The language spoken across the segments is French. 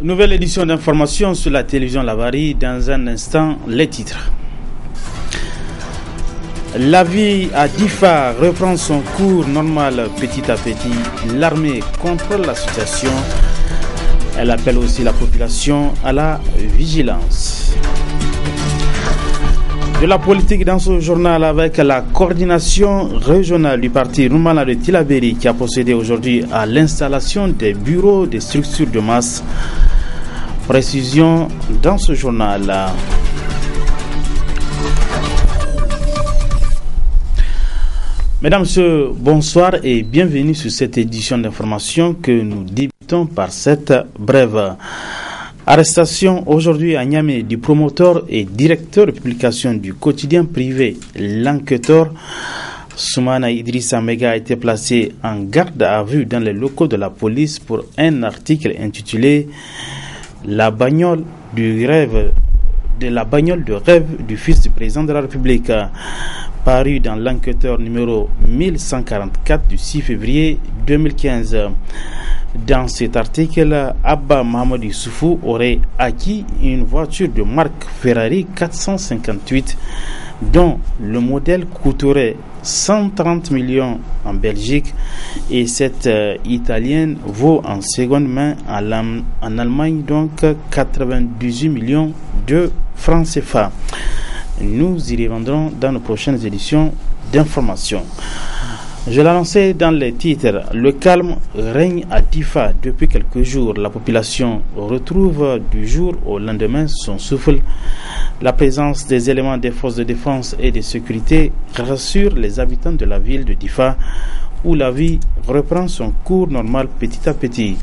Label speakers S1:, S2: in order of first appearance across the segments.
S1: Nouvelle édition d'information sur la télévision Lavari. Dans un instant, les titres. La vie à Difa reprend son cours normal petit à petit. L'armée contrôle la situation. Elle appelle aussi la population à la vigilance. De la politique dans ce journal avec la coordination régionale du parti Rumana de Tillabéri qui a procédé aujourd'hui à l'installation des bureaux des structures de masse. Précision dans ce journal. Mesdames, Messieurs, bonsoir et bienvenue sur cette édition d'information que nous débutons par cette brève. Arrestation aujourd'hui à Niamey du promoteur et directeur de publication du quotidien privé L'Enquêteur. Soumana Idrissa Mega a été placé en garde à vue dans les locaux de la police pour un article intitulé La bagnole de rêve du fils du président de la République, paru dans L'Enquêteur numéro 1144 du 6 février 2015. Dans cet article, Abba Mohamed Soufou aurait acquis une voiture de marque Ferrari 458 dont le modèle coûterait 130 millions en Belgique et cette italienne vaut en seconde main en Allemagne donc 98 millions de francs CFA. Nous y reviendrons dans nos prochaines éditions d'information. Je l'ai annoncé dans les titres. Le calme règne à Difa depuis quelques jours. La population retrouve du jour au lendemain son souffle. La présence des éléments des forces de défense et de sécurité rassure les habitants de la ville de Difa où la vie reprend son cours normal petit à petit.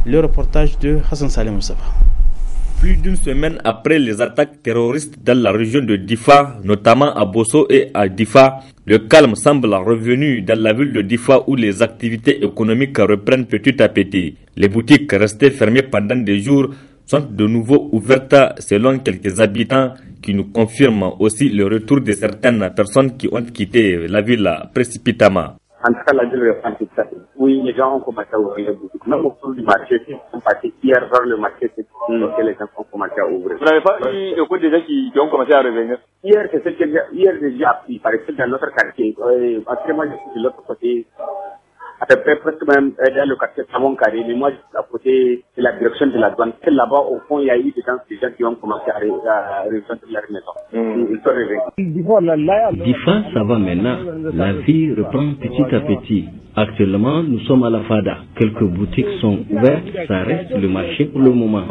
S1: Le reportage de Hassan Saleh Moussafa.
S2: Plus d'une semaine après les attaques terroristes dans la région de Difa, notamment à Bosso et à Difa, le calme semble revenu dans la ville de Difa où les activités économiques reprennent petit à petit. Les boutiques restées fermées pendant des jours sont de nouveau ouvertes selon quelques habitants qui nous confirment aussi le retour de certaines personnes qui ont quitté la ville précipitamment.
S3: En tout cas, la ville reprend tout ça. Oui, les gens ont commencé à ouvrir les boutiques. Même autour du marché, ils sont partis hier vers le marché, c'est que les gens ont commencé à ouvrir.
S4: Vous n'avez pas eu le coup des gens qui ont commencé à revenir?
S3: Hier, c'est ce que hier, j'ai appris. Par exemple, dans notre quartier, parce que moi, je suis de l'autre côté, à peu près presque même dans le quartier Savon Carré, mais moi, je suis à côté de la direction de la douane. Là-bas, au fond, il y a eu des gens qui ont commencé à rejoindre leur maison. Ils sont revenus.
S5: Difa, ça va maintenant. La vie reprend petit à petit. Actuellement, nous sommes à la Fada. Quelques boutiques sont ouvertes. Ça reste le marché pour le moment.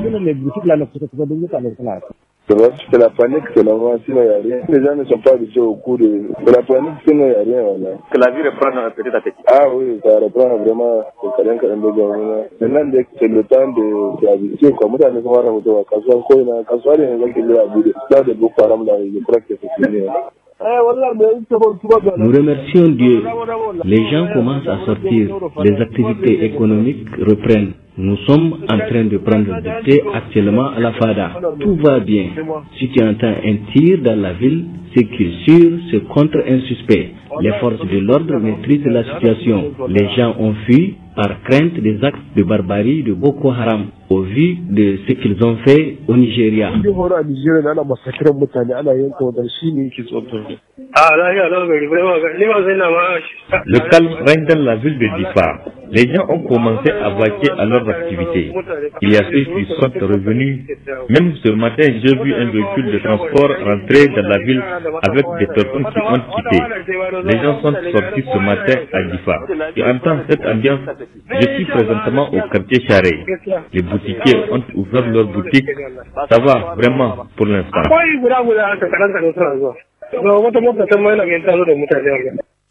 S6: C'est la panique, c'est la mort, sinon il n'y a rien. Les gens ne sont pas habitués au cours de la panique, sinon il n'y a rien. Voilà.
S4: Que la vie reprend petit à petit.
S6: Ah oui, ça reprend vraiment. Maintenant, c'est le temps de l'habitude. Comme ça, nous avons je crois que c'est fini.
S5: Nous remercions Dieu. Les gens commencent à sortir. Les activités économiques reprennent. Nous sommes en train de prendre du thé actuellement à la Fada. Tout va bien. Si tu entends un tir dans la ville, c'est que sûr, c'est contre un suspect. Les forces de l'ordre maîtrisent la situation. Les gens ont fui par crainte des actes de barbarie de Boko Haram au vu de ce qu'ils ont fait au Nigeria.
S2: Le calme règne dans la ville de Difa. Les gens ont commencé à vaquer à leurs activités. Il y a ceux qui sont revenus. Même ce matin, j'ai vu un véhicule de transport rentrer dans la ville avec des personnes qui ont quitté. Les gens sont sortis ce matin à Difa. Et en tant que cette ambiance, je suis présentement au quartier Charé. Les boutiquiers ont ouvert leurs boutiques. Ça va vraiment pour l'instant.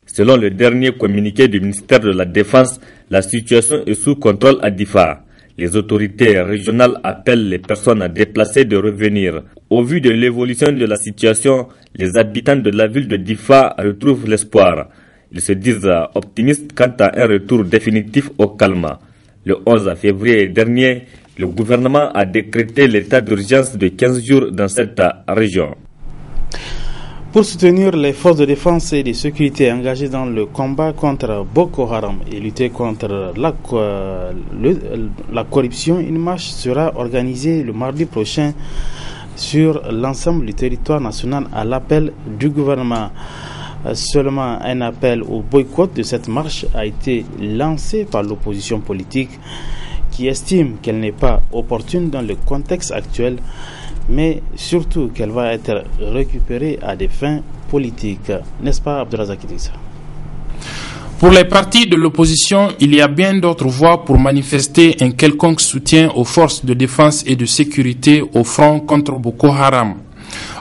S2: Selon le dernier communiqué du ministère de la Défense, la situation est sous contrôle à Difa. Les autorités régionales appellent les personnes déplacées de revenir. Au vu de l'évolution de la situation, les habitants de la ville de Difa retrouvent l'espoir. Ils se disent optimistes quant à un retour définitif au calme. Le 11 février dernier, le gouvernement a décrété l'état d'urgence de 15 jours dans cette région.
S1: Pour soutenir les forces de défense et de sécurité engagées dans le combat contre Boko Haram et lutter contre la corruption, une marche sera organisée le mardi prochain sur l'ensemble du territoire national à l'appel du gouvernement. Seulement un appel au boycott de cette marche a été lancé par l'opposition politique qui estime qu'elle n'est pas opportune dans le contexte actuel, mais surtout qu'elle va être récupérée à des fins politiques. N'est-ce pas, Abdelrazak Idrissa?
S7: Pour les partis de l'opposition, il y a bien d'autres voies pour manifester un quelconque soutien aux forces de défense et de sécurité au front contre Boko Haram.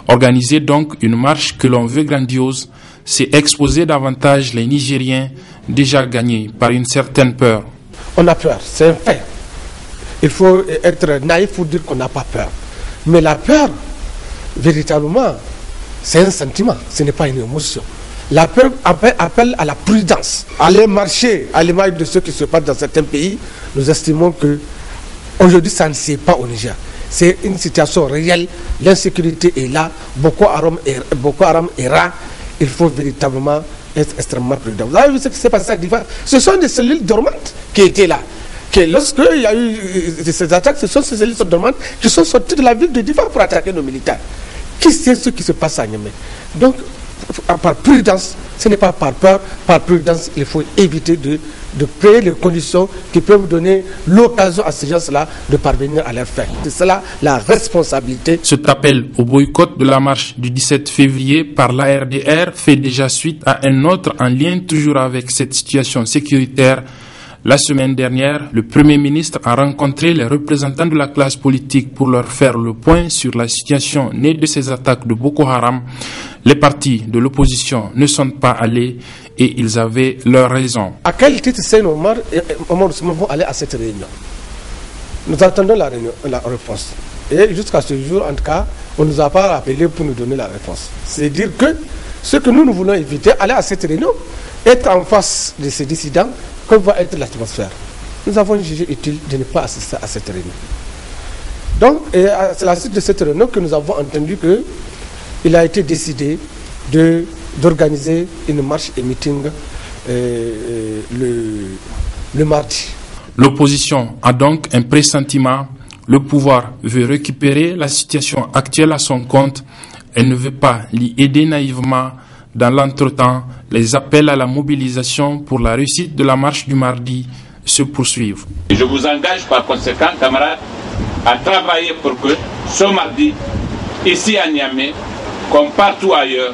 S7: Organiser donc une marche que l'on veut grandiose, c'est exposer davantage les Nigériens déjà gagnés par une certaine peur.
S8: On a peur, c'est un fait. Il faut être naïf pour dire qu'on n'a pas peur. Mais la peur, véritablement, c'est un sentiment, ce n'est pas une émotion. La peur appelle à la prudence. Aller marcher à l'image de ce qui se passe dans certains pays, nous estimons que aujourd'hui ça ne se passe pas au Niger. C'est une situation réelle, l'insécurité est là, Boko Haram est rare, il faut véritablement être extrêmement prudent. Vous avez vu ce qui s'est passé à Difa? Ce sont des cellules dormantes qui étaient là. Lorsqu'il y a eu ces attaques, ce sont ces cellules dormantes qui sont sorties de la ville de Difa pour attaquer nos militaires. Qui sait ce qui se passe à Niamey? Donc, par prudence, ce n'est pas par peur, par prudence, il faut éviter de créer les conditions qui peuvent donner l'occasion à ces gens-là de parvenir à leur fin. C'est cela la responsabilité.
S7: Cet appel au boycott de la marche du 17 février par l'ARDR fait déjà suite à un autre en lien toujours avec cette situation sécuritaire. La semaine dernière, le Premier ministre a rencontré les représentants de la classe politique pour leur faire le point sur la situation née de ces attaques de Boko Haram. Les partis de l'opposition ne sont pas allés et ils avaient leur raison.
S8: À quel titre Seyni Omar et Omar Ousmane vont aller à cette réunion? Nous attendons la réponse. Et jusqu'à ce jour, en tout cas, on ne nous a pas appelé pour nous donner la réponse. C'est dire que ce que nous voulons éviter, aller à cette réunion, être en face de ces dissidents, quelle va être l'atmosphère. Nous avons jugé utile de ne pas assister à cette réunion. Donc, c'est à la suite de cette réunion que nous avons entendu qu'il a été décidé d'organiser une marche et meeting le mardi.
S7: L'opposition a donc un pressentiment. Le pouvoir veut récupérer la situation actuelle à son compte. Elle ne veut pas l'y aider naïvement. Dans l'entretemps, les appels à la mobilisation pour la réussite de la marche du mardi se poursuivent.
S9: Je vous engage par conséquent, camarades, à travailler pour que ce mardi, ici à Niamey, comme partout ailleurs,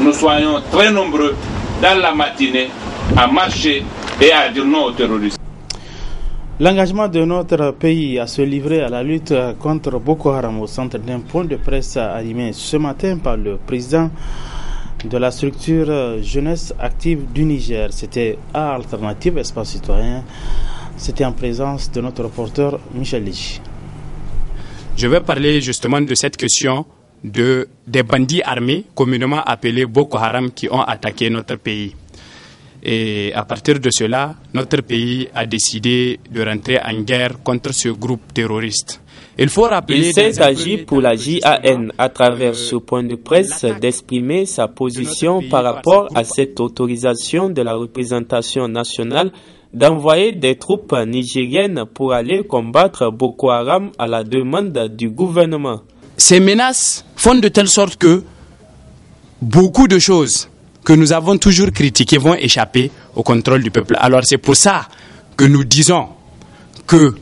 S9: nous soyons très nombreux dans la matinée à marcher et à dire non aux terroristes.
S1: L'engagement de notre pays à se livrer à la lutte contre Boko Haram au centre d'un point de presse animé ce matin par le président de la structure Jeunesse Active du Niger. C'était à Alternative Espace Citoyen. C'était en présence de notre reporter Michel Ligi.
S10: Je vais parler justement de cette question des bandits armés, communément appelés Boko Haram, qui ont attaqué notre pays. Et à partir de cela, notre pays a décidé de rentrer en guerre contre ce groupe terroriste. Il s'est agi pour la JAN, à travers ce point de presse, d'exprimer sa position par rapport à cette autorisation de la représentation nationale d'envoyer des troupes nigériennes pour aller combattre Boko Haram à la demande du gouvernement. Ces menaces font de telle sorte que beaucoup de choses que nous avons toujours critiquées vont échapper au contrôle du peuple. Alors c'est pour ça que nous disons que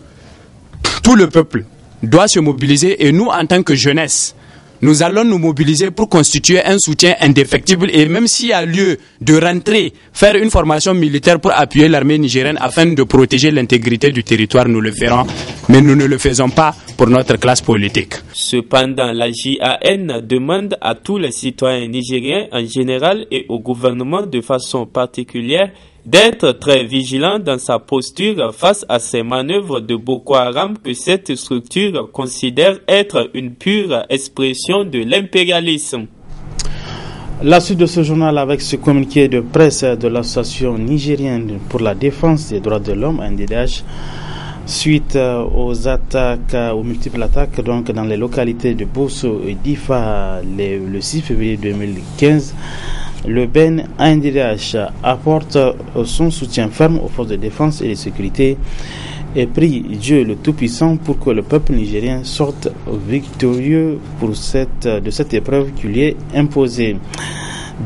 S10: tout le peuple doit se mobiliser et nous, en tant que jeunesse, nous allons nous mobiliser pour constituer un soutien indéfectible et même s'il y a lieu de rentrer, faire une formation militaire pour appuyer l'armée nigérienne afin de protéger l'intégrité du territoire, nous le ferons, mais nous ne le faisons pas pour notre classe politique. Cependant, la JAN demande à tous les citoyens nigériens en général et au gouvernement de façon particulière d'être très vigilant dans sa posture face à ces manœuvres de Boko Haram que cette structure considère être une pure expression de l'impérialisme.
S1: La suite de ce journal avec ce communiqué de presse de l'association nigérienne pour la défense des droits de l'homme, NDDH, Suite aux attaques, aux multiples attaques donc dans les localités de Bosso et d'Ifa le 6 février 2015, le Ben ANDH apporte son soutien ferme aux forces de défense et de sécurité et prie Dieu le Tout-Puissant pour que le peuple nigérien sorte victorieux de cette épreuve qui lui est imposée.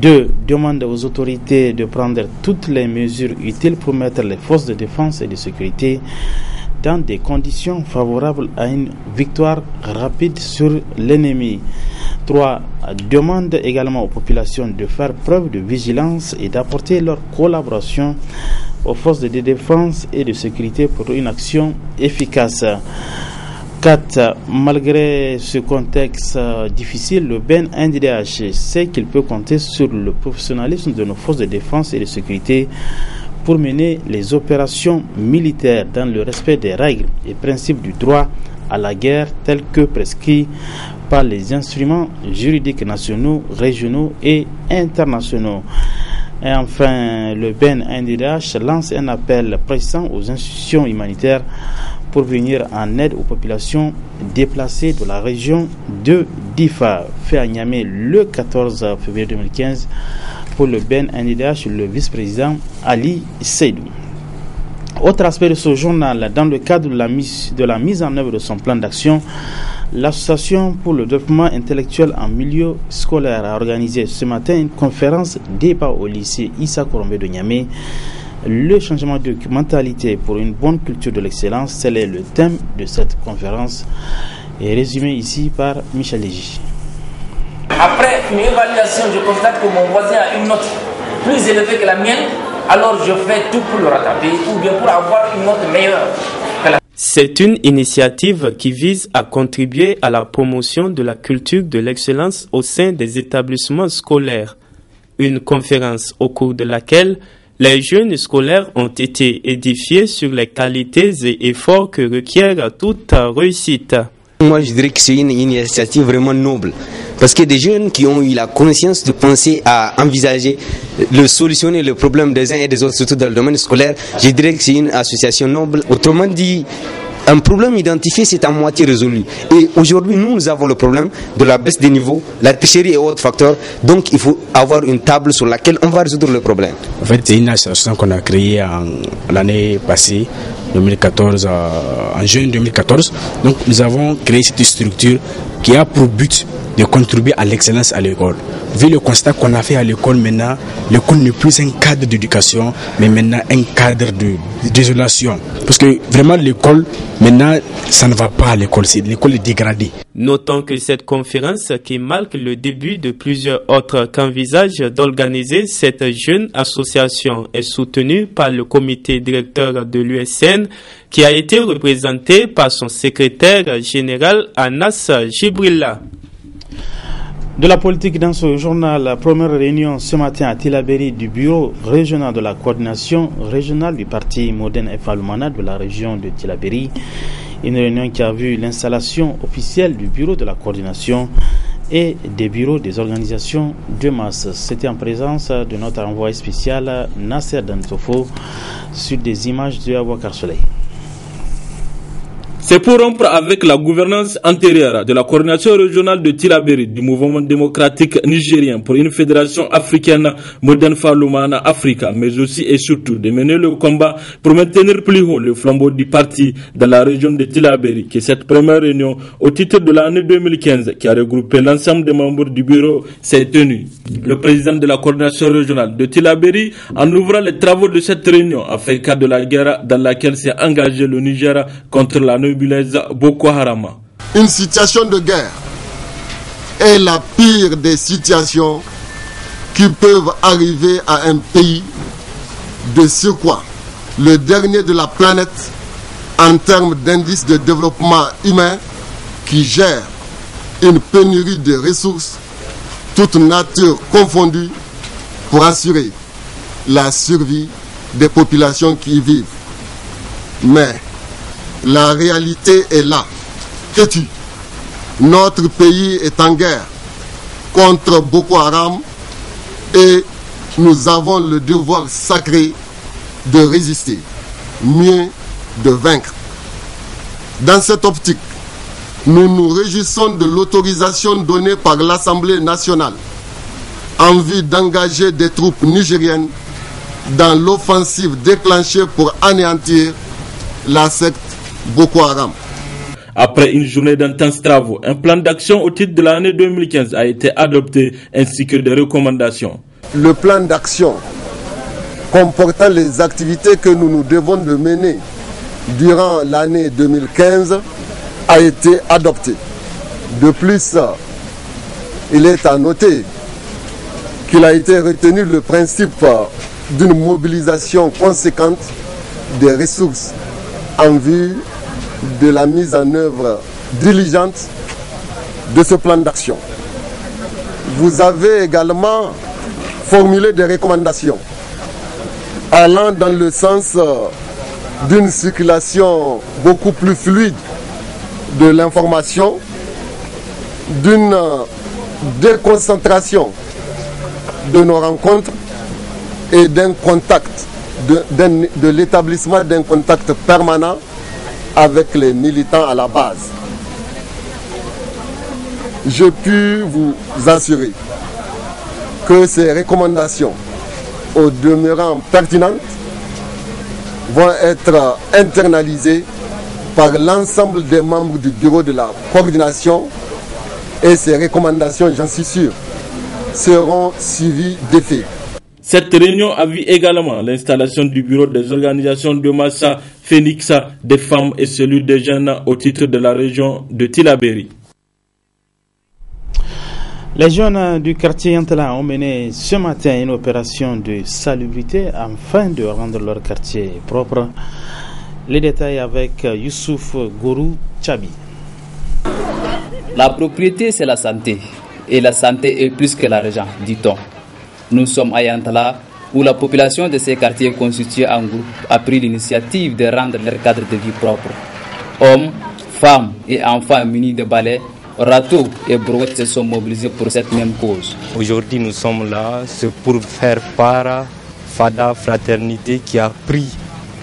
S1: 2. Demande aux autorités de prendre toutes les mesures utiles pour mettre les forces de défense et de sécurité dans des conditions favorables à une victoire rapide sur l'ennemi. 3. Demande également aux populations de faire preuve de vigilance et d'apporter leur collaboration aux forces de défense et de sécurité pour une action efficace. 4. Malgré ce contexte difficile, le Ben NDH sait qu'il peut compter sur le professionnalisme de nos forces de défense et de sécurité pour mener les opérations militaires dans le respect des règles et principes du droit à la guerre tels que prescrits par les instruments juridiques nationaux, régionaux et internationaux. Et enfin, le Ben NDH lance un appel pressant aux institutions humanitaires pour venir en aide aux populations déplacées de la région de Difa, fait à Niamey le 14 février 2015 pour le Ben NDH, le vice-président Ali Seydou. Autre aspect de ce journal, dans le cadre de la mise en œuvre de son plan d'action, l'Association pour le développement intellectuel en milieu scolaire a organisé ce matin une conférence débat au lycée Issa Korombe de Niamey. Le changement de mentalité pour une bonne culture de l'excellence, tel est le thème de cette conférence, et résumé ici par Michel Légy.
S11: Après une évaluation, je constate que mon voisin a une note plus élevée que la mienne, alors je fais tout pour le rattraper ou bien pour avoir une note meilleure que la.
S12: C'est une initiative qui vise à contribuer à la promotion de la culture de l'excellence au sein des établissements scolaires. Une conférence au cours de laquelle les jeunes scolaires ont été édifiés sur les qualités et efforts que requiert toute réussite.
S13: Moi, je dirais que c'est une initiative vraiment noble. Parce que des jeunes qui ont eu la conscience de penser à envisager de solutionner le problème des uns et des autres, surtout dans le domaine scolaire, je dirais que c'est une association noble. Autrement dit, un problème identifié, c'est à moitié résolu. Et aujourd'hui, nous avons le problème de la baisse des niveaux, la tricherie et autres facteurs. Donc, il faut avoir une table sur laquelle on va résoudre le problème.
S14: En fait, c'est une association qu'on a créée l'année passée, 2014, en juin 2014. Donc, nous avons créé cette structure qui a pour but de contribuer à l'excellence à l'école. Vu le constat qu'on a fait à l'école maintenant, l'école n'est plus un cadre d'éducation, mais maintenant un cadre de désolation. Parce que vraiment l'école, maintenant, ça ne va pas à l'école, l'école est dégradée.
S12: Notons que cette conférence, qui marque le début de plusieurs autres qu'envisage d'organiser cette jeune association, est soutenue par le comité directeur de l'USN, qui a été représenté par son secrétaire général Anas Jibrilla.
S1: De la politique dans ce journal, la première réunion ce matin à Tillabéri du bureau régional de la coordination régionale du parti Modène Falumana de la région de Tillabéri. Une réunion qui a vu l'installation officielle du bureau de la coordination et des bureaux des organisations de masse. C'était en présence de notre envoyé spécial Nasser Dantofo sur des images de Abouakar Soleil.
S15: C'est pour rompre avec la gouvernance antérieure de la coordination régionale de Tillabéri du mouvement démocratique nigérien pour une fédération africaine Modène Falumana Africa, mais aussi et surtout de mener le combat pour maintenir plus haut le flambeau du parti dans la région de Tillabéri, que cette première réunion au titre de l'année 2015 qui a regroupé l'ensemble des membres du bureau s'est tenue. Le président de la coordination régionale de Tillabéri, en ouvrant les travaux de cette réunion, a fait cas de la guerre dans laquelle s'est engagé le Niger contre la Boko Haram.
S16: Une situation de guerre est la pire des situations qui peuvent arriver à un pays, de surcroît le dernier de la planète en termes d'indice de développement humain, qui gère une pénurie de ressources, toute nature confondue, pour assurer la survie des populations qui y vivent. Mais la réalité est là, têtue. Notre pays est en guerre contre Boko Haram et nous avons le devoir sacré de résister, mieux de vaincre. Dans cette optique, nous nous réjouissons de l'autorisation donnée par l'Assemblée nationale en vue d'engager des troupes nigériennes dans l'offensive déclenchée pour anéantir la secte Boko Haram.
S15: Après une journée d'intenses travaux, un plan d'action au titre de l'année 2015 a été adopté ainsi que des recommandations.
S16: Le plan d'action comportant les activités que nous devons de mener durant l'année 2015 a été adopté. De plus, il est à noter qu'il a été retenu le principe d'une mobilisation conséquente des ressources en vue de la mise en œuvre diligente de ce plan d'action. Vous avez également formulé des recommandations allant dans le sens d'une circulation beaucoup plus fluide de l'information, d'une déconcentration de nos rencontres et d'un contact, de l'établissement d'un contact permanent avec les militants à la base. Je puis vous assurer que ces recommandations, au demeurant pertinentes, vont être internalisées par l'ensemble des membres du bureau de la coordination et ces recommandations, j'en suis sûr, seront suivies d'effet.
S15: Cette réunion a vu également l'installation du bureau des organisations de Massa, Phoenix, des femmes et celui des jeunes au titre de la région de Tillabéri.
S1: Les jeunes du quartier Yantala ont mené ce matin une opération de salubrité afin de rendre leur quartier propre. Les détails avec Youssouf Gourou Tchabi.
S17: La propriété, c'est la santé. Et la santé est plus que l'argent, dit-on. Nous sommes à Yantala, où la population de ces quartiers constitués en groupe a pris l'initiative de rendre leur cadre de vie propre. Hommes, femmes et enfants munis de balais, râteaux et brouettes se sont mobilisés pour cette même cause.
S18: Aujourd'hui, nous sommes là, c'est pour faire part Fada Fraternité qui a pris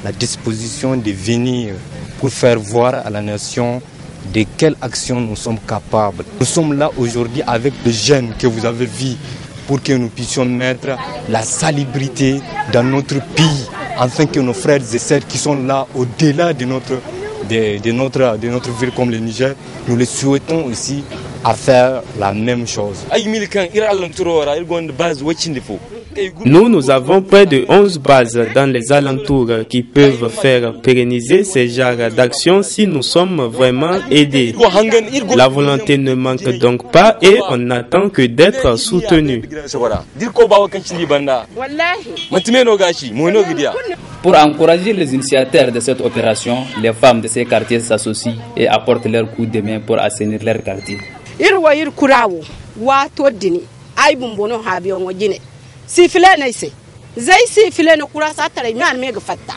S18: la disposition de venir pour faire voir à la nation de quelles actions nous sommes capables. Nous sommes là aujourd'hui avec des jeunes que vous avez vus pour que nous puissions mettre la salubrité dans notre pays, afin que nos frères et sœurs qui sont là au-delà de notre ville comme le Niger, nous les souhaitons aussi à faire la même chose.
S12: Nous avons près de 11 bases dans les alentours qui peuvent faire pérenniser ces genres d'actions si nous sommes vraiment aidés. La volonté ne manque donc pas et on n'attend que d'être soutenus.
S17: Pour encourager les initiateurs de cette opération, les femmes de ces quartiers s'associent et apportent leur coup de main pour assainir leur quartier.
S19: Sifile na ise zai sifile na kura sa tare mi an mega fatta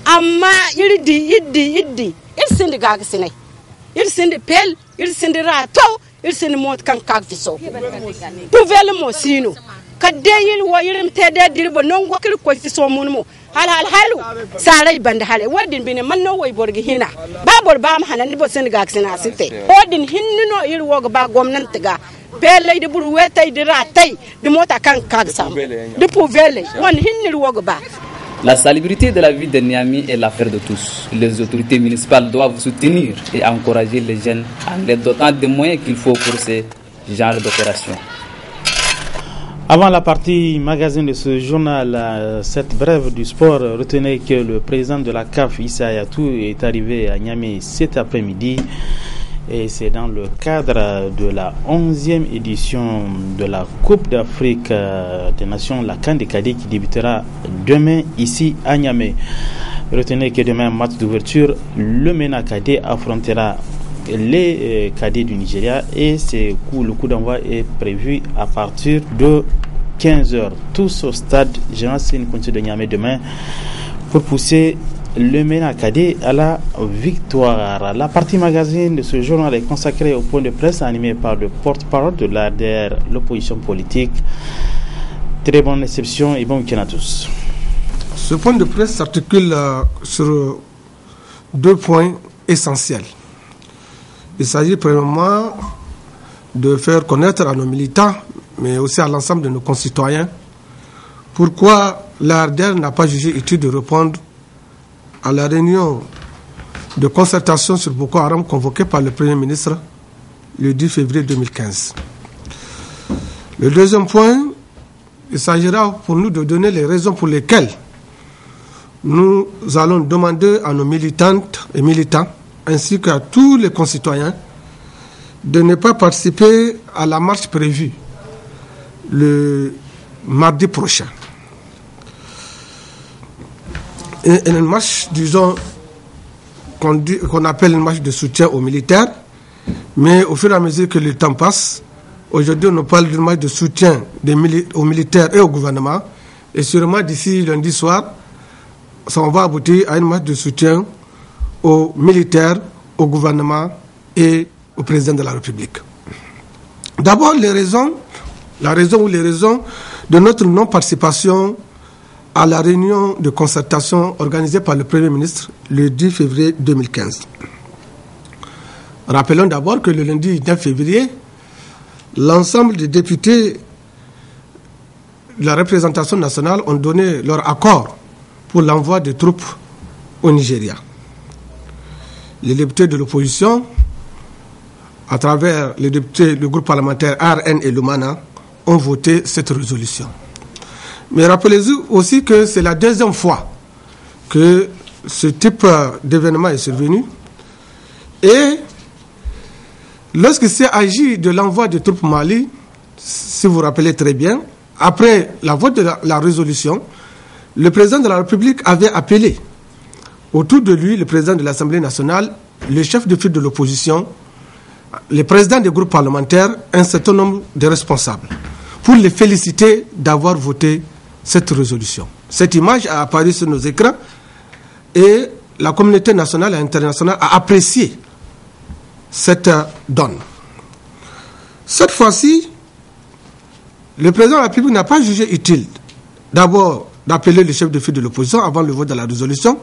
S19: amma iddi sindi gaga sine sindi pel sindi rato sindi mot kan kag fiso tuvel mo sino kadde wo tede dirbo non go kir ko fiso mun mo halu sarai bande hale wadin bine man no way borgi hina babor bam hanan bo sindi gaga sina site odin hinno wo ba gomnanti ga
S17: La salubrité de la ville de Niamey est l'affaire de tous. Les autorités municipales doivent soutenir et encourager les jeunes en les dotant des moyens qu'il faut pour ces genres d'opérations.
S1: Avant la partie magazine de ce journal, cette brève du sport, retenez que le président de la CAF, Issa Hayatou, est arrivé à Niamey cet après-midi. Et c'est dans le cadre de la 11e édition de la Coupe d'Afrique des Nations, la CAN des cadets, qui débutera demain ici à Niamey. Retenez que demain, match d'ouverture, le MENA cadet affrontera les cadets du Nigeria et le coup d'envoi est prévu à partir de 15h. Tous au stade Général Séné Kounti de Niamey demain pour pousser le MENA cadet à la victoire. La partie magazine de ce journal est consacrée au point de presse animé par le porte-parole de l'ADR, l'opposition politique. Très bonne réception et bon week-end à tous.
S8: Ce point de presse s'articule sur 2 points essentiels. Il s'agit premièrement de faire connaître à nos militants, mais aussi à l'ensemble de nos concitoyens, pourquoi l'ARDR n'a pas jugé utile de répondre à la réunion de concertation sur Boko Haram convoquée par le Premier ministre le 10 février 2015. Le deuxième point, il s'agira pour nous de donner les raisons pour lesquelles nous allons demander à nos militantes et militants, ainsi qu'à tous les concitoyens, de ne pas participer à la marche prévue le mardi prochain. Une marche, disons, qu'on appelle une marche de soutien aux militaires, mais au fur et à mesure que le temps passe, aujourd'hui on nous parle d'une marche de soutien aux militaires et au gouvernement, et sûrement d'ici lundi soir, ça va aboutir à une marche de soutien aux militaires, au gouvernement et au président de la République. D'abord, les raisons de notre non-participation à la réunion de concertation organisée par le Premier ministre le 10 février 2015. Rappelons d'abord que le lundi 9 février, l'ensemble des députés de la représentation nationale ont donné leur accord pour l'envoi de troupes au Nigeria. Les députés de l'opposition, à travers les députés du groupe parlementaire RN et Lumana, ont voté cette résolution. Mais rappelez-vous aussi que c'est la deuxième fois que ce type d'événement est survenu. Et lorsqu'il s'est agi de l'envoi de troupes au Mali, si vous vous rappelez très bien, après la vote de la résolution, le président de la République avait appelé autour de lui le président de l'Assemblée nationale, le chef de file de l'opposition, les présidents des groupes parlementaires, un certain nombre de responsables, pour les féliciter d'avoir voté cette résolution. Cette image a apparu sur nos écrans et la communauté nationale et internationale a apprécié cette donne. Cette fois-ci, le président de la République n'a pas jugé utile d'abord d'appeler le chef de file de l'opposition avant le vote de la résolution,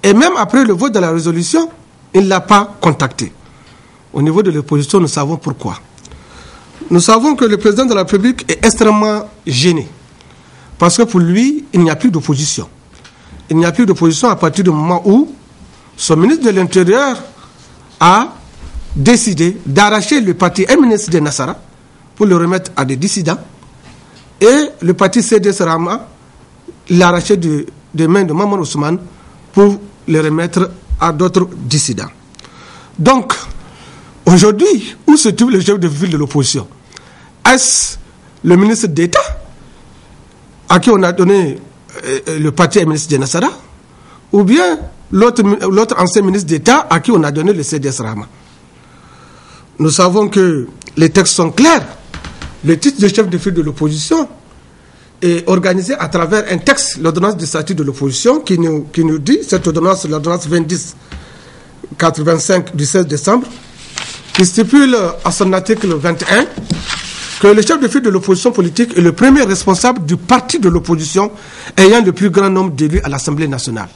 S8: et même après le vote de la résolution, il ne l'a pas contacté. Au niveau de l'opposition, nous savons pourquoi. Nous savons que le président de la République est extrêmement gêné. Parce que pour lui, il n'y a plus d'opposition. Il n'y a plus d'opposition à partir du moment où son ministre de l'Intérieur a décidé d'arracher le parti MNSD de Nassara pour le remettre à des dissidents. Et le parti CDS Rama l'a arraché des mains de Maman Ousmane pour le remettre à d'autres dissidents. Donc, aujourd'hui, où se trouve le chef de file de l'opposition? Est-ce le ministre d'État à qui on a donné le parti MNSD de Nassara, ou bien l'autre ancien ministre d'État à qui on a donné le CDS Rama? Nous savons que les textes sont clairs. Le titre de chef de file de l'opposition est organisé à travers un texte, l'ordonnance de statut de l'opposition, qui nous dit, cette ordonnance, l'ordonnance 2010-85 du 16 décembre, qui stipule à son article 21 que le chef de file de l'opposition politique est le premier responsable du parti de l'opposition ayant le plus grand nombre d'élus à l'Assemblée nationale.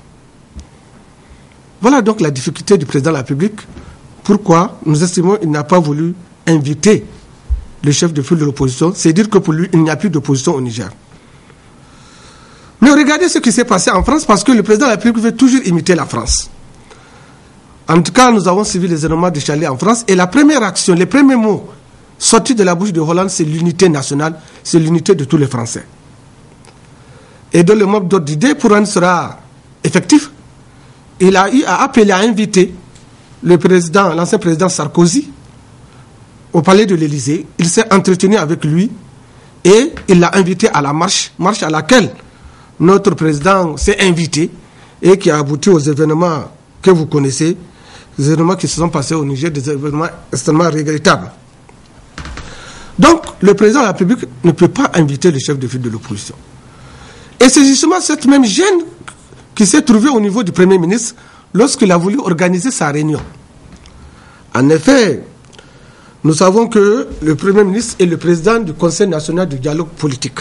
S8: Voilà donc la difficulté du président de la République. Pourquoi nous estimons qu'il n'a pas voulu inviter le chef de file de l'opposition. C'est dire que pour lui, il n'y a plus d'opposition au Niger. Mais regardez ce qui s'est passé en France, parce que le président de la République veut toujours imiter la France. En tout cas, nous avons suivi les événements de Charlie en France, et la première action, les premiers mots sortis de la bouche de Hollande, c'est l'unité nationale, c'est l'unité de tous les Français. Et dans le mode d'ordre d'idées, pour un sera effectif, il a eu à appeler, à inviter l'ancien président Sarkozy au palais de l'Élysée. Il s'est entretenu avec lui et il l'a invité à la marche à laquelle notre président s'est invité et qui a abouti aux événements que vous connaissez, les événements qui se sont passés au Niger, des événements extrêmement regrettables. Donc, le président de la République ne peut pas inviter le chef de file de l'opposition. Et c'est justement cette même gêne qui s'est trouvée au niveau du Premier ministre lorsqu'il a voulu organiser sa réunion. En effet, nous savons que le Premier ministre est le président du Conseil national du dialogue politique.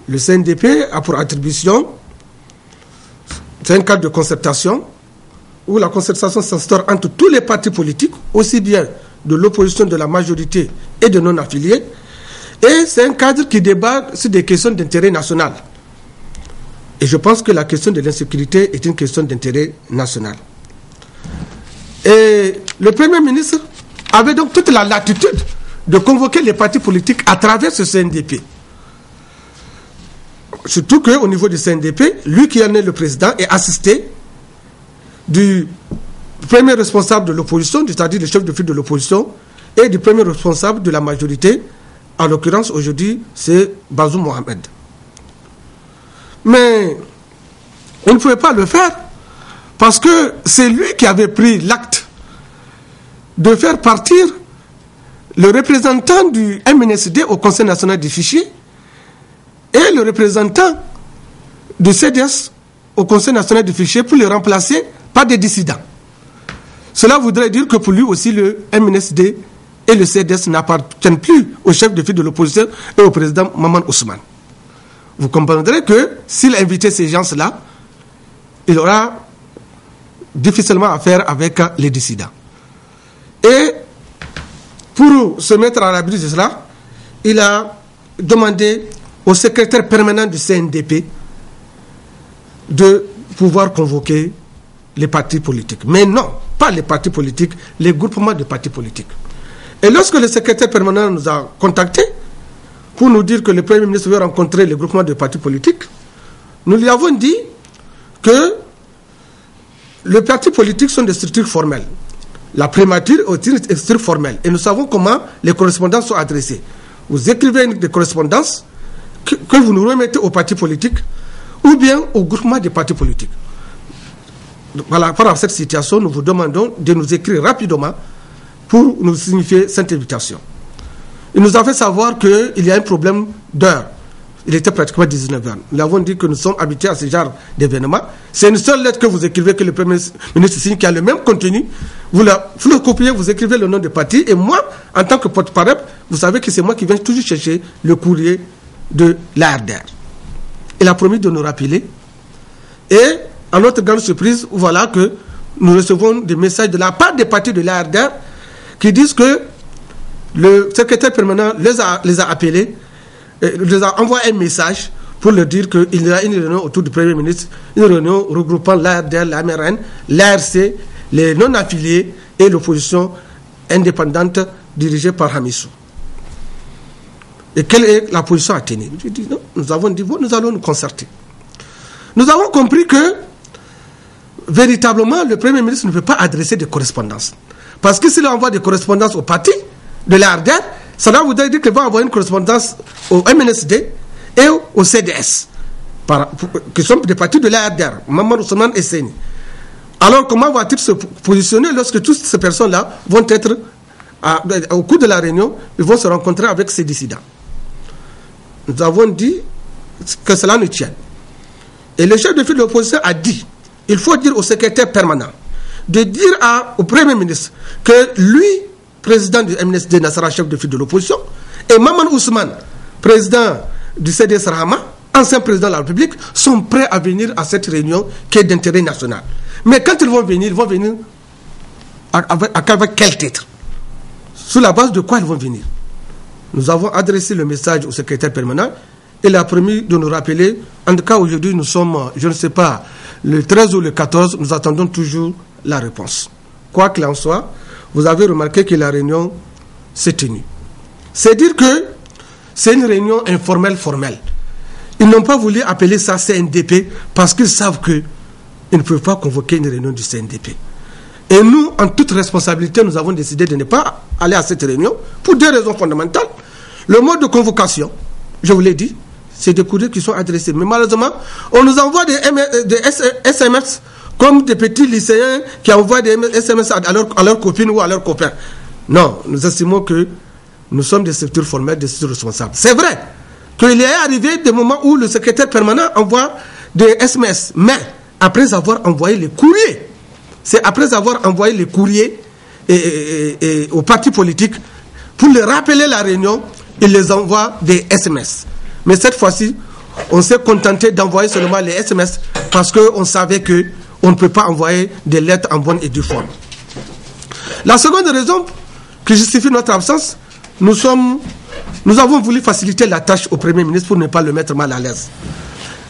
S8: Le CNDP a pour attribution, c'est un cadre de concertation où la concertation s'instaure entre tous les partis politiques, aussi bien de l'opposition, de la majorité et de non-affiliés. Et c'est un cadre qui débat sur des questions d'intérêt national. Et je pense que la question de l'insécurité est une question d'intérêt national. Et le Premier ministre avait donc toute la latitude de convoquer les partis politiques à travers ce CNDP. Surtout qu'au niveau du CNDP, lui qui en est le président est assisté du premier responsable de l'opposition, c'est-à-dire le chef de file de l'opposition, et du premier responsable de la majorité. En l'occurrence, aujourd'hui, c'est Bazoum Mohamed. Mais on ne pouvait pas le faire parce que c'est lui qui avait pris l'acte de faire partir le représentant du MNSD au Conseil national des fichiers et le représentant du CDS au Conseil national des fichiers pour le remplacer par des dissidents. Cela voudrait dire que pour lui aussi le MNSD et le CDS n'appartiennent plus au chef de file de l'opposition et au président Maman Ousmane. Vous comprendrez que s'il invitait ces gens-là, il aura difficilement à faire avec les dissidents. Et pour se mettre à l'abri de cela, il a demandé au secrétaire permanent du CNDP de pouvoir convoquer les partis politiques. Mais non, pas les partis politiques, les groupements de partis politiques. Et lorsque le secrétaire permanent nous a contactés pour nous dire que le Premier ministre veut rencontrer les groupements de partis politiques, nous lui avons dit que les partis politiques sont des structures formelles. La primature est une structure formelle. Et nous savons comment les correspondances sont adressées. Vous écrivez des correspondances que vous nous remettez aux partis politiques ou bien au groupement des partis politiques. Voilà, par cette situation, nous vous demandons de nous écrire rapidement pour nous signifier cette invitation. Il nous a fait savoir qu'il y a un problème d'heure. Il était pratiquement 19h. Nous avons dit que nous sommes habitués à ce genre d'événements. C'est une seule lettre que vous écrivez, que le Premier ministre signe, qui a le même contenu. Vous la copiez, vous écrivez le nom du parti. Et moi, en tant que porte-parole, vous savez que c'est moi qui viens toujours chercher le courrier de l'ARDR. Il a promis de nous rappeler. Et, à notre grande surprise, voilà que nous recevons des messages de la part des partis de l'ARDR qui disent que le secrétaire permanent les a appelés, les a envoyé un message pour leur dire qu'il y a une réunion autour du Premier ministre, une réunion regroupant l'ARDR, l'AMRN, l'ARC, les non-affiliés et l'opposition indépendante dirigée par Hamissou. Et quelle est la position à tenir? Je dis non, nous avons dit, bon, nous allons nous concerter. Nous avons compris que véritablement le Premier ministre ne peut pas adresser des correspondances. Parce que s'il envoie des correspondances au parti de l'ARDR, cela voudrait dire qu'il va avoir une correspondance au MNSD et au CDS, qui sont des partis de l'ARDR, Maman Ousmane et Seni. Alors comment va-t-il se positionner lorsque toutes ces personnes-là vont être, au cours de la réunion, ils vont se rencontrer avec ces dissidents? Nous avons dit que cela ne tient. Et le chef de file de l'opposition a dit, il faut dire au secrétaire permanent, de dire au Premier ministre que lui, président du MNSD, Nassara, chef de file de l'opposition, et Maman Ousmane, président du CDS Rahama, ancien président de la République, sont prêts à venir à cette réunion qui est d'intérêt national. Mais quand ils vont venir avec quel titre? Sur la base de quoi ils vont venir? Nous avons adressé le message au secrétaire permanent. Il a promis de nous rappeler. En tout cas, aujourd'hui, nous sommes, je ne sais pas, le 13 ou le 14, nous attendons toujours la réponse. Quoi qu'il en soit, vous avez remarqué que la réunion s'est tenue. C'est dire que c'est une réunion informelle, formelle. Ils n'ont pas voulu appeler ça CNDP parce qu'ils savent qu'ils ne peuvent pas convoquer une réunion du CNDP. Et nous, en toute responsabilité, nous avons décidé de ne pas aller à cette réunion pour deux raisons fondamentales. Le mode de convocation, je vous l'ai dit, c'est des courriers qui sont adressés. Mais malheureusement, on nous envoie des SMS comme des petits lycéens qui envoient des SMS à leurs copines ou à leurs copains. Non, nous estimons que nous sommes des structures formelles, des structures responsables. C'est vrai qu'il est arrivé des moments où le secrétaire permanent envoie des SMS, mais après avoir envoyé les courriers, c'est après avoir envoyé les courriers aux partis politiques pour les rappeler la réunion, il les envoie des SMS. Mais cette fois-ci, on s'est contenté d'envoyer seulement les SMS parce qu'on savait que on ne peut pas envoyer des lettres en bonne et due forme. La seconde raison qui justifie notre absence, nous avons voulu faciliter la tâche au Premier ministre pour ne pas le mettre mal à l'aise.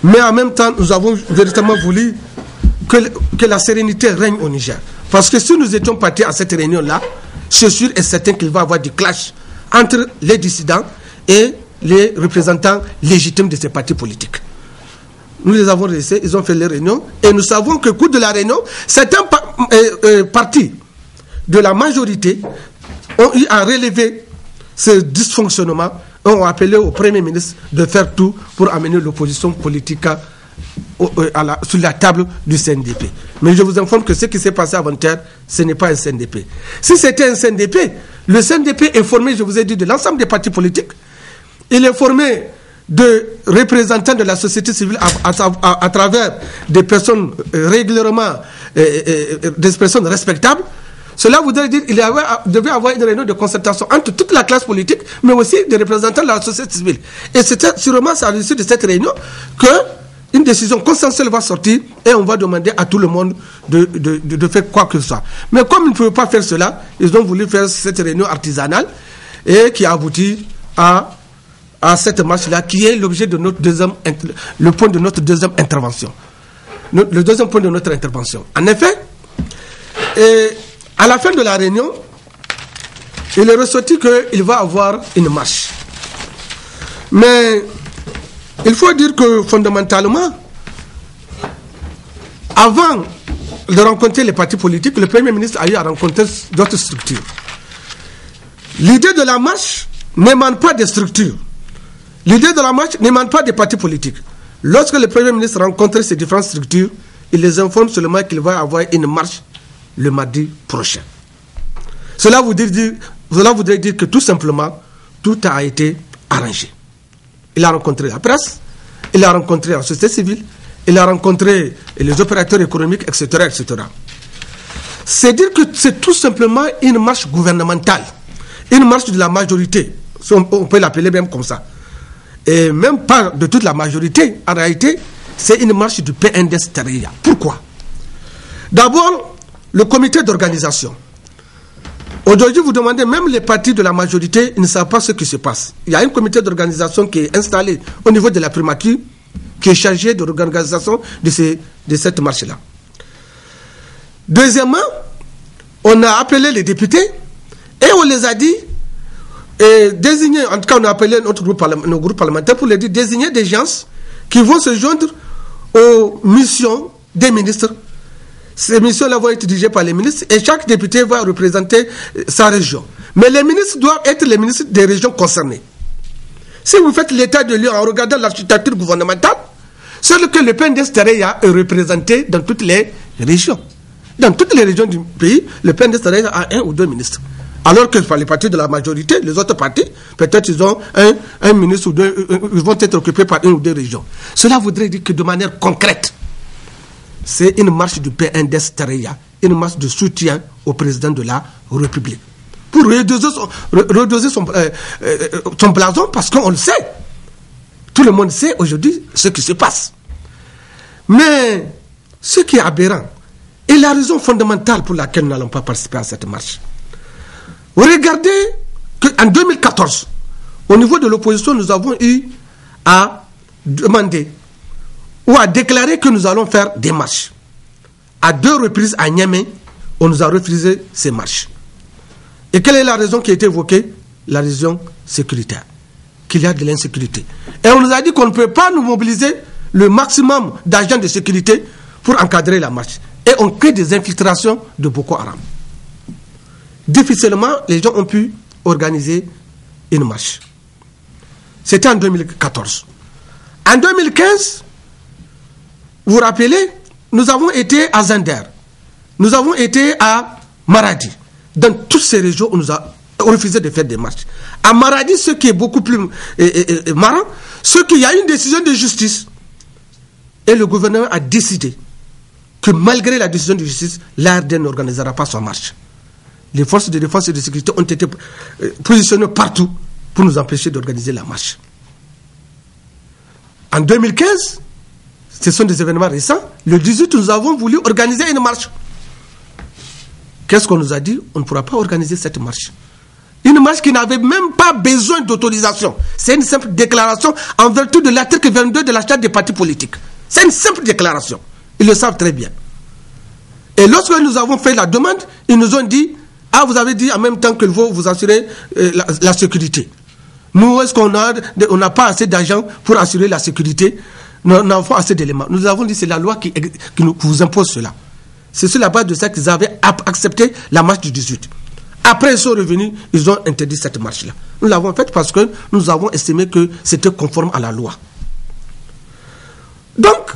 S8: Mais en même temps, nous avons véritablement voulu que la sérénité règne au Niger. Parce que si nous étions partis à cette réunion-là, c'est sûr et certain qu'il va y avoir du clash entre les dissidents et les représentants légitimes de ces partis politiques. Nous les avons laissés, ils ont fait les réunions, et nous savons que, au cours de la réunion, certains partis de la majorité ont eu à relever ce dysfonctionnement, ont appelé au Premier ministre de faire tout pour amener l'opposition politique sur la table du CNDP. Mais je vous informe que ce qui s'est passé avant-hier, ce n'est pas un CNDP. Si c'était un CNDP, le CNDP est formé, je vous ai dit, de l'ensemble des partis politiques. Il est formé de représentants de la société civile à travers des personnes régulièrement, des personnes respectables. Cela voudrait dire qu'il devait avoir une réunion de concertation entre toute la classe politique, mais aussi des représentants de la société civile. Et c'est sûrement à l'issue de cette réunion qu'une décision consensuelle va sortir et on va demander à tout le monde de faire quoi que ce soit. Mais comme ils ne pouvaient pas faire cela, ils ont voulu faire cette réunion artisanale et qui a abouti à cette marche-là, qui est l'objet de le point de notre deuxième intervention. Le deuxième point de notre intervention. En effet, à la fin de la réunion, il est ressorti qu'il va y avoir une marche. Mais il faut dire que fondamentalement, avant de rencontrer les partis politiques, le Premier ministre a eu à rencontrer d'autres structures. L'idée de la marche n'émane pas des structures. L'idée de la marche n'émane pas des partis politiques. Lorsque le Premier ministre rencontre ces différentes structures, il les informe seulement qu'il va y avoir une marche le mardi prochain. Cela voudrait dire que tout simplement, tout a été arrangé. Il a rencontré la presse, il a rencontré la société civile, il a rencontré les opérateurs économiques, etc., etc. C'est dire que c'est tout simplement une marche gouvernementale, une marche de la majorité, on peut l'appeler même comme ça. Et même pas de toute la majorité, en réalité, c'est une marche du PNDS-Tareya. Pourquoi? D'abord, le comité d'organisation. Aujourd'hui, vous demandez, même les partis de la majorité, ils ne savent pas ce qui se passe. Il y a un comité d'organisation qui est installé au niveau de la primature, qui est chargé de l'organisation de cette marche-là. Deuxièmement, on a appelé les députés et on les a dit, désigner, en tout cas on a appelé nos groupes parlementaires pour les dire, désigner des gens qui vont se joindre aux missions des ministres. Ces missions-là vont être dirigées par les ministres et chaque député va représenter sa région. Mais les ministres doivent être les ministres des régions concernées. Si vous faites l'état de lieu en regardant l'architecture gouvernementale, c'est que le PNDS-Tareya est représenté dans toutes les régions. Dans toutes les régions du pays, le PNDS-Tareya a un ou deux ministres. Alors que par les partis de la majorité, les autres partis, peut-être ils ont un ministre ou deux, ils vont être occupés par une ou deux régions. Cela voudrait dire que de manière concrète, c'est une marche du PNDS-Tareya, une marche de soutien au président de la République. Pour redoser son blason, parce qu'on le sait. Tout le monde sait aujourd'hui ce qui se passe. Mais ce qui est aberrant, et la raison fondamentale pour laquelle nous n'allons pas participer à cette marche, regardez qu'en 2014, au niveau de l'opposition, nous avons eu à demander ou à déclarer que nous allons faire des marches. À 2 reprises à Niamey, on nous a refusé ces marches. Et quelle est la raison qui a été évoquée? La raison sécuritaire, qu'il y a de l'insécurité. Et on nous a dit qu'on ne peut pas nous mobiliser le maximum d'agents de sécurité pour encadrer la marche. Et on crée des infiltrations de Boko Haram. Difficilement, les gens ont pu organiser une marche. C'était en 2014. En 2015, vous vous rappelez, nous avons été à Zender, nous avons été à Maradi. Dans toutes ces régions, on nous a refusé de faire des marches. À Maradi, ce qui est beaucoup plus marrant, c'est qu'il y a une décision de justice. Et le gouvernement a décidé que malgré la décision de justice, l'ARD n'organisera pas sa marche. Les forces de défense et de sécurité ont été positionnées partout pour nous empêcher d'organiser la marche. En 2015, Ce sont des événements récents. Le 18, nous avons voulu organiser une marche. Qu'est-ce qu'on nous a dit? On ne pourra pas organiser cette marche. Une marche qui n'avait même pas besoin d'autorisation. C'est une simple déclaration en vertu de l'article 22 de la charte des partis politiques. C'est une simple déclaration. Ils le savent très bien. Et lorsque nous avons fait la demande, ils nous ont dit, ah, vous avez dit en même temps qu'il faut vous assurer la sécurité. Nous, est-ce qu'on n'a pas assez d'argent pour assurer la sécurité? Nous avons assez d'éléments. Nous avons dit, c'est la loi qui vous impose cela. C'est sur la base de ça qu'ils avaient accepté la marche du 18. Après, ils sont revenus, ils ont interdit cette marche-là. Nous l'avons faite parce que nous avons estimé que c'était conforme à la loi. Donc,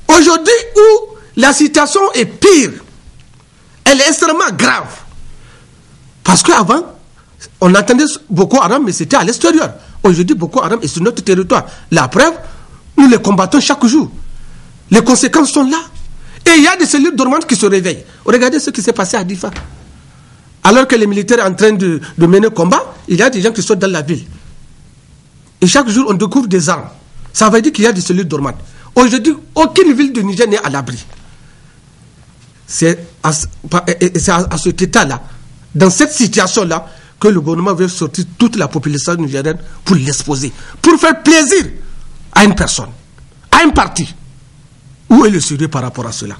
S8: aujourd'hui où la situation est pire, elle est extrêmement grave. Parce qu'avant, on entendait Boko Haram, mais c'était à l'extérieur. Aujourd'hui, Boko Haram est sur notre territoire. La preuve, nous les combattons chaque jour. Les conséquences sont là. Et il y a des cellules dormantes qui se réveillent. Regardez ce qui s'est passé à Difa. Alors que les militaires sont en train de mener combat, il y a des gens qui sont dans la ville. Et chaque jour, on découvre des armes. Ça veut dire qu'il y a des cellules dormantes. Aujourd'hui, aucune ville de Niger n'est à l'abri. C'est à cet état-là, dans cette situation-là, que le gouvernement veut sortir toute la population nigérienne pour l'exposer, pour faire plaisir à une personne, à un parti. Où est le sérieux par rapport à cela?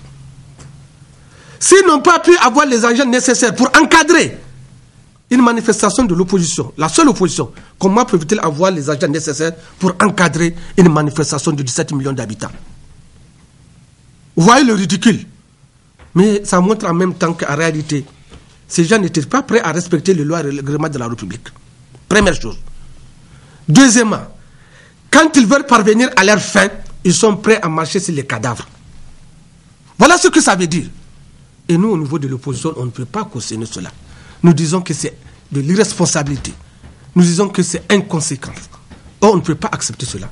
S8: S'ils n'ont pas pu avoir les agents nécessaires pour encadrer une manifestation de l'opposition, la seule opposition, comment peuvent-ils avoir les agents nécessaires pour encadrer une manifestation de 17 millions d'habitants? Vous voyez le ridicule. Mais ça montre en même temps qu'en réalité, ces gens n'étaient pas prêts à respecter les lois et les règlements de la République. Première chose. Deuxièmement, quand ils veulent parvenir à leur fin, ils sont prêts à marcher sur les cadavres. Voilà ce que ça veut dire. Et nous, au niveau de l'opposition, on ne peut pas cautionner cela. Nous disons que c'est de l'irresponsabilité. Nous disons que c'est inconséquent. Or, on ne peut pas accepter cela.